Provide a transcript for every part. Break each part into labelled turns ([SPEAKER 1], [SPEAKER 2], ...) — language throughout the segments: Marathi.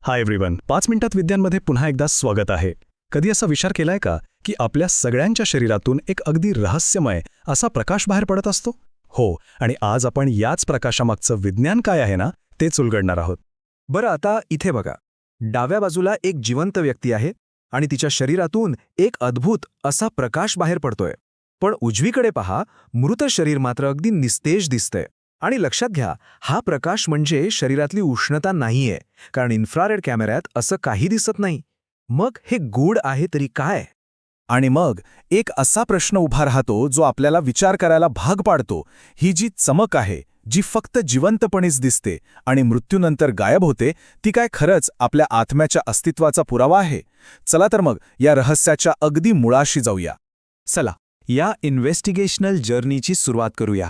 [SPEAKER 1] हाय एव्हरीवन, 5 मिनिटात विज्ञानमध्ये पुन्हा एकदा स्वागत आहे. कधी असा विचार केलाय का की आपल्या सगळ्यांच्या शरीरातून एक अगदी रहस्यमय असा प्रकाश बाहेर पडत असतो? हो, आणि आज आपण याच प्रकाशामागचं विज्ञान काय आहे ना तेच उलगडणार आहोत.
[SPEAKER 2] बरं, आता इथे बघा. डाव्या बाजूला एक जिवंत व्यक्ती आहे आणि तिच्या शरीरातून एक अद्भुत असा प्रकाश बाहेर पडतोय. पण उजवीकडे पहा, मृत शरीर मात्र अगदी निस्तेज दिसतंय. आणि लक्षात घ्या, हा प्रकाश म्हणजे शरीरातली उष्णता नाहीये, कारण इन्फ्रारेड कॅमेऱ्यात असं काही दिसत नाही. मग हे गूढ आहे तरी काय?
[SPEAKER 3] आणि मग एक असा प्रश्न उभा राहतो जो आपल्याला विचार करायला भाग पाडतो. ही जी चमक आहे, जी फक्त जिवंतपणीच दिसते आणि मृत्यूनंतर गायब होते, ती काय खरंच आपल्या आत्म्याच्या अस्तित्वाचा पुरावा आहे? चला तर मग या रहस्याच्या अगदी मुळाशी जाऊया.
[SPEAKER 2] चला, या इन्व्हेस्टिगेशनल जर्नीची सुरुवात करूया.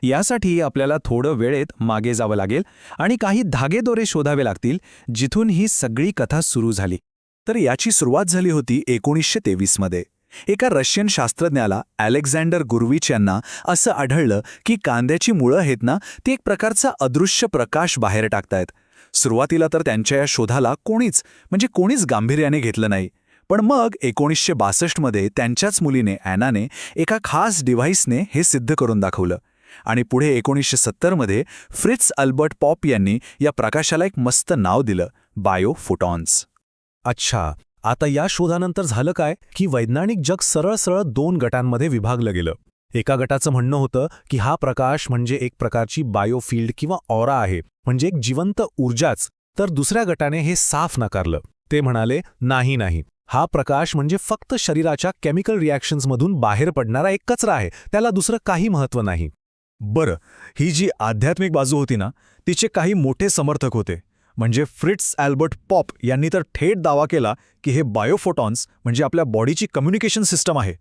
[SPEAKER 2] यासाठी आपल्याला थोडं वेळेत मागे जावं लागेल आणि काही धागेदोरे शोधावे लागतील जिथून ही सगळी कथा सुरू झाली.
[SPEAKER 3] तर याची सुरुवात झाली होती 1923 मध्ये. एका रशियन शास्त्रज्ञाला अलेक्झांडर गुरविच यांना असं आढळलं की कांद्याची मुळं आहेत ना, ती एक प्रकारचा अदृश्य प्रकाश बाहेर टाकतायत. सुरुवातीला तर त्यांच्या या शोधाला कोणीच गांभीर्याने घेतलं नाही. पण मग 1962 मध्ये त्यांच्याच मुलीने ॲनाने एका खास डिव्हाइसने हे सिद्ध करून दाखवलं. आणि पुढे 1970 मध्ये फ्रिट्झ अल्बर्ट पॉप यांनी या प्रकाशाला एक मस्त नाव दिलं, बायोफोटॉन्स.
[SPEAKER 4] अच्छा, आता या शोधानंतर झालं काय की वैज्ञानिक जग सरळ 2 गटांमध्ये विभागलं गेलं. एका गटाचं म्हणणं होतं की हा प्रकाश म्हणजे एक प्रकारची बायोफील्ड किंवा ऑरा आहे, म्हणजे एक जिवंत ऊर्जाच. तर दुसऱ्या गटाने हे साफ नाकारलं. ते म्हणाले, नाही, हा प्रकाश म्हणजे फक्त शरीराच्या केमिकल रिॲक्शन्समधून बाहेर पडणारा एक कचरा आहे, त्याला दुसरं काही महत्त्व नाही.
[SPEAKER 3] बरं, ही जी आध्यात्मिक बाजू होती ना, तिचे काही मोठे समर्थक होते. म्हणजे फ्रिट्झ अल्बर्ट पॉप यांनी तर थेट दावा केला की हे बायोफोटॉन्स म्हणजे आपल्या बॉडीची कम्युनिकेशन सिस्टम आहे.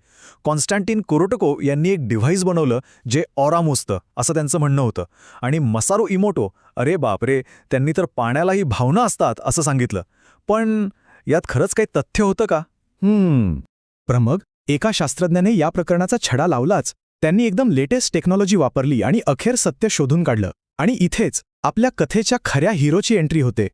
[SPEAKER 3] कॉन्स्टँटिन कोरोटकोव यांनी एक डिव्हाइस बनवलं जे ऑरा मोजतं, असं त्यांचं म्हणणं होतं. आणि मसारू इमोटो, अरे बापरे, त्यांनी तर पाण्यालाही भावना असतात असं सांगितलं. पण यात खरंच काही तथ्य होतं का?
[SPEAKER 1] पण मग एका शास्त्रज्ञाने या प्रकरणाचा छडा लावलाच. त्यांनी एकदम लेटेस्ट टेक्नॉलॉजी वापरली आणि अखेर सत्य शोधून काढलं. आणि इथेच आपल्या कथेच्या खऱ्या हिरोची एंट्री होते.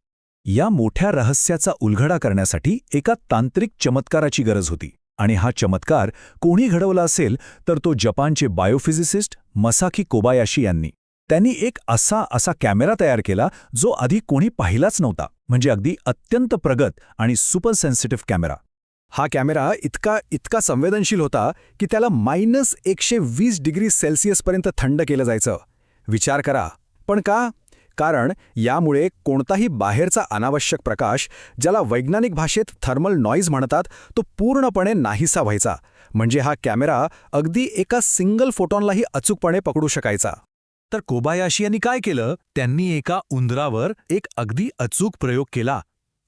[SPEAKER 3] या मोठ्या रहस्याचा उलगडा करण्यासाठी एका तांत्रिक चमत्काराची गरज होती. आणि हा चमत्कार कोणी घडवला असेल तर तो जपानचे बायोफिजिसिस्ट मसाकी कोबायाशी यांनी. त्यांनी एक असा कॅमेरा तयार केला जो आधी कोणी पाहिलाच नव्हता. म्हणजे अगदी अत्यंत प्रगत आणि सुपर सेन्सिटिव्ह कॅमेरा.
[SPEAKER 2] हा कॅमेरा इतका संवेदनशील होता की त्याला -120 डिग्री सेल्सिअसपर्यंत थंड केलं जायचं. विचार करा. पण का? कारण यामुळे कोणताही बाहेरचा अनावश्यक प्रकाश, ज्याला वैज्ञानिक भाषेत थर्मल नॉईज म्हणतात, तो पूर्णपणे नाहीसा व्हायचा. म्हणजे हा कॅमेरा अगदी एका सिंगल फोटॉनलाही अचूकपणे पकडू शकायचा.
[SPEAKER 4] तर कोबायाशी यांनी काय केलं? त्यांनी एका उंदरावर एक अगदी अचूक प्रयोग केला.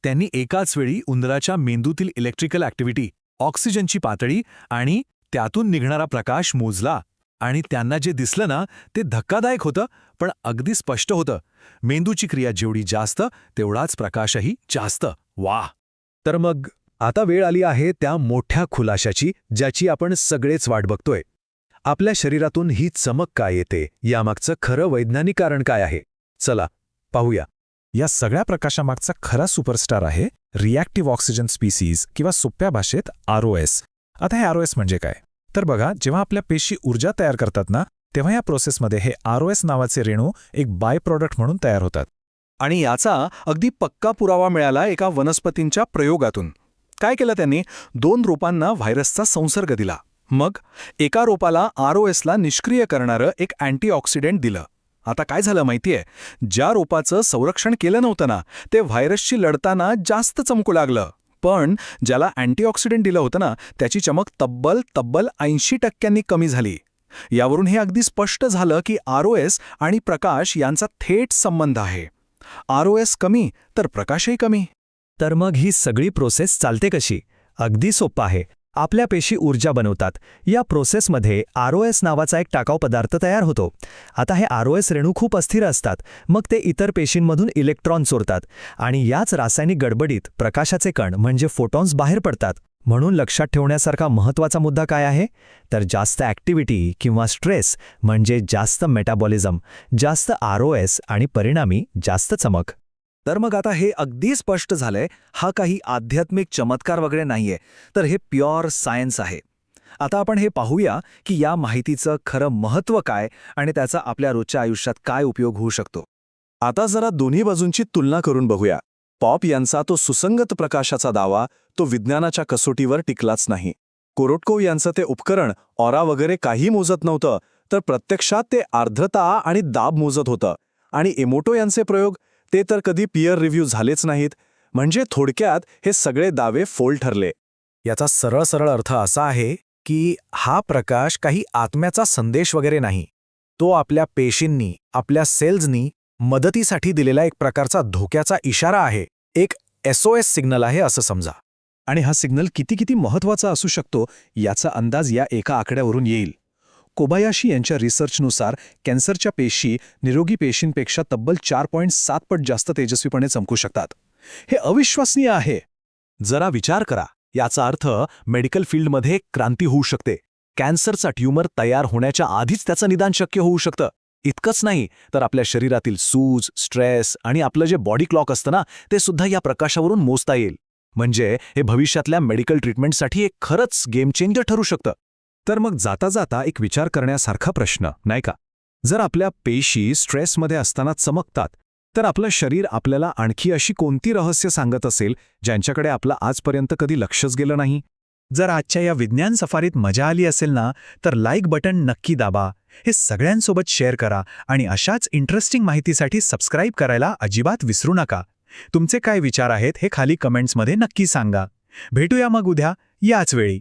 [SPEAKER 4] त्यांनी एकाच वेळी उंदराच्या मेंदूतील इलेक्ट्रिकल ॲक्टिव्हिटी, ऑक्सिजनची पातळी आणि त्यातून निघणारा प्रकाश मोजला. आणि त्यांना जे दिसलं ना, ते धक्कादायक होतं, पण अगदी स्पष्ट होतं. मेंदूची क्रिया जेवढी जास्त, तेवढाच प्रकाशही जास्त. वाह!
[SPEAKER 2] तर मग आता वेळ आली आहे त्या मोठ्या खुलाशाची, ज्याची आपण सगळेच वाट बघतोय. आपल्या शरीरातून ही चमक काय येते, यामागचं खरं वैज्ञानिक कारण काय आहे? चला पाहूया.
[SPEAKER 4] या सगळ्या प्रकाशामागचा खरा सुपरस्टार आहे रिॲक्टिव्ह ऑक्सिजन स्पीसीज किंवा सोप्या भाषेत ROS. आता हे ROS म्हणजे काय? तर बघा, जेव्हा आपल्या पेशी ऊर्जा तयार करतात ना, तेव्हा या प्रोसेसमध्ये हे ROS नावाचे रेणू एक बाय प्रॉडक्ट म्हणून तयार होतात.
[SPEAKER 2] आणि याचा अगदी पक्का पुरावा मिळाला एका वनस्पतींच्या प्रयोगातून. काय केलं त्यांनी? 2 रोपांना व्हायरसचा संसर्ग दिला. मग एका रोपाला ROSला निष्क्रिय करणारं एक अँटीऑक्सिडंट दिलं. आता काय झालं माहितीये? ज्या रोपाचं संरक्षण केलं नव्हतं ना, ते व्हायरसशी लढताना जास्त चमकू लागलं. पण ज्याला अँटीऑक्सिडंट दिलं होतं ना, त्याची चमक तब्बल 80% कमी झाली. यावरून हे अगदी स्पष्ट झालं की ROS आणि प्रकाश यांचा थेट संबंध आहे. ROS कमी तर प्रकाशही कमी.
[SPEAKER 5] तर मग ही सगळी प्रोसेस चालते कशी? अगदी सोपं आहे. आपल्या पेशी ऊर्जा बनवतात. या प्रोसेसमध्ये ROS नावाचा एक टाकाऊ पदार्थ तयार होतो. आता हे ROS रेणू खूप अस्थिर असतात. मग ते इतर पेशींमधून इलेक्ट्रॉन चोरतात आणि याच रासायनिक गडबडीत प्रकाशाचे कण म्हणजे फोटॉन्स बाहेर पडतात. म्हणून लक्षात ठेवण्यासारखा महत्त्वाचा मुद्दा काय आहे? तर जास्त ॲक्टिव्हिटी किंवा स्ट्रेस म्हणजे जास्त मेटाबॉलिझम, जास्त ROS आणि परिणामी जास्त चमक.
[SPEAKER 3] तर मग आता हे अगदी स्पष्ट झालंय, हा काही आध्यात्मिक चमत्कार वगैरे नाहीये, तर हे प्युअर सायन्स आहे. आता आपण हे पाहूया की या माहितीचं खरं महत्त्व काय आणि त्याचा आपल्या रोजच्या आयुष्यात काय उपयोग होऊ शकतो.
[SPEAKER 2] आता जरा दोन्ही बाजूंची तुलना करून बघूया. पॉप यांचा तो सुसंगत प्रकाशाचा दावा तो विज्ञानाच्या कसोटीवर टिकलाच नाही. कोरोटकोव यांचं ते उपकरण ऑरा वगैरे काही मोजत नव्हतं, तर प्रत्यक्षात ते आर्द्रता आणि दाब मोजत होतं. आणि एमोटो यांचे प्रयोग ते तर कधी पीअर रिव्ह्यू झालेच नाहीत. म्हणजे थोडक्यात हे सगळे दावे फोल ठरले.
[SPEAKER 4] याचा सरळ सरळ अर्थ असा आहे की हा प्रकाश काही आत्म्याचा संदेश वगैरे नाही. तो आपल्या पेशींनी, आपल्या सेल्सनी मदतीसाठी दिलेला एक प्रकारचा धोक्याचा इशारा आहे. एक SOS सिग्नल आहे असं समजा.
[SPEAKER 1] आणि हा सिग्नल किती महत्त्वाचा असू शकतो याचा अंदाज या एका आकड्यावरून येईल. कोबायाशी यांच्या रिसर्चनुसार कॅन्सरच्या पेशी निरोगी पेशींपेक्षा तब्बल 4.7 पट जास्त तेजस्वीपणे चमकू शकतात. हे अविश्वसनीय आहे.
[SPEAKER 4] जरा विचार करा, याचा अर्थ मेडिकल फील्डमध्ये एक क्रांती होऊ शकते. कॅन्सरचा ट्यूमर तयार होण्याच्या आधीच त्याचं निदान शक्य होऊ शकतं. इतकंच नाही तर आपल्या शरीरातील सूज, स्ट्रेस आणि आपलं जे बॉडी क्लॉक असतं ना, ते सुद्धा या प्रकाशावरून मोजता येईल. म्हणजे हे भविष्यातल्या मेडिकल ट्रीटमेंटसाठी एक खरंच गेम चेंजर ठरू शकतं.
[SPEAKER 1] तर मग जाता जाता एक विचार करण्यासारखा प्रश्न, नाही का? जर आपल्या पेशी स्ट्रेसमध्ये असताना चमकतात, तर आपलं शरीर आपल्याला आणखी अशी कोणती रहस्य सांगत असेल ज्यांच्याकडे आपलं आजपर्यंत कधी लक्षच गेलं नाही? जर आजच्या या विज्ञान सफारीत मजा आली असेल ना, तर लाईक बटन नक्की दाबा, हे सगळ्यांसोबत शेअर करा आणि अशाच इंटरेस्टिंग माहितीसाठी सबस्क्राईब करायला अजिबात विसरू नका. तुमचे काय विचार आहेत हे खाली कमेंट्समध्ये नक्की सांगा. भेटूया मग उद्या याच वेळी.